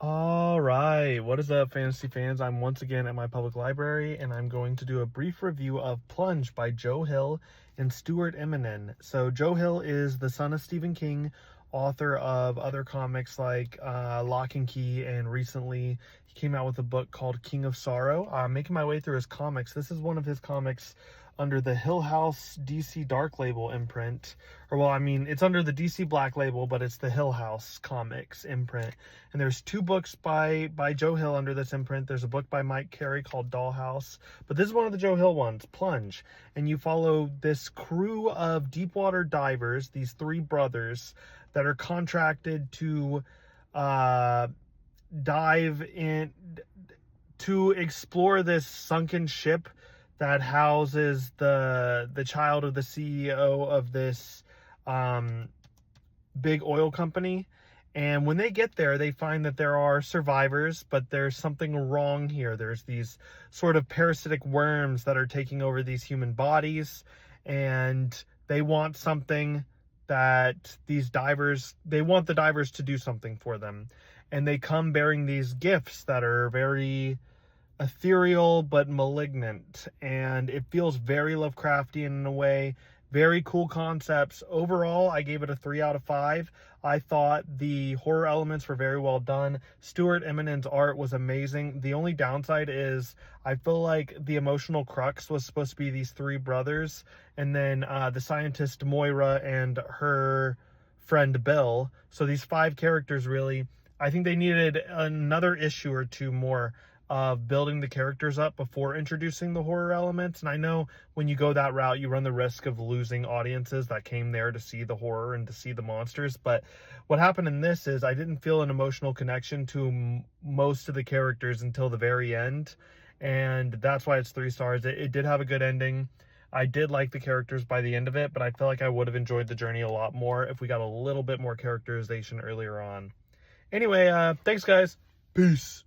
All right, what is up, fantasy fans? I'm once again at my public library, and I'm going to do a brief review of Plunge by Joe Hill and Stuart Eminem. So Joe Hill is the son of Stephen King, author of other comics like Lock and Key, and recently he came out with a book called King of Sorrow. I'm making my way through his comics. This is one of his comics under the Hill House DC Dark Label imprint. Or, well, I mean, it's under the DC Black Label, but it's the Hill House Comics imprint. And there's two books by Joe Hill under this imprint. There's a book by Mike Carey called Dollhouse, but this is one of the Joe Hill ones, Plunge. And you follow this crew of deepwater divers, these three brothers, that are contracted to dive in to explore this sunken ship that houses the child of the CEO of this big oil company. And when they get there, they find that there are survivors, but there's something wrong here. There's these sort of parasitic worms that are taking over these human bodies, and they want something that they want the divers to do something for them. And they come bearing these gifts that are very ethereal but malignant, and it feels very Lovecraftian in a way. Very cool concepts. Overall, I gave it a 3 out of 5. I thought the horror elements were very well done. Stuart Eminem's art was amazing. The only downside is I feel like the emotional crux was supposed to be these three brothers, and then the scientist Moira and her friend Bill. So these 5 characters, really, I think they needed another issue or two more of building the characters up before introducing the horror elements. And I know when you go that route, you run the risk of losing audiences that came there to see the horror and to see the monsters. But what happened in this is I didn't feel an emotional connection to most of the characters until the very end. And that's why it's 3 stars. It did have a good ending. I did like the characters by the end of it, but I feel like I would have enjoyed the journey a lot more if we got a little bit more characterization earlier on. Anyway, thanks guys. Peace.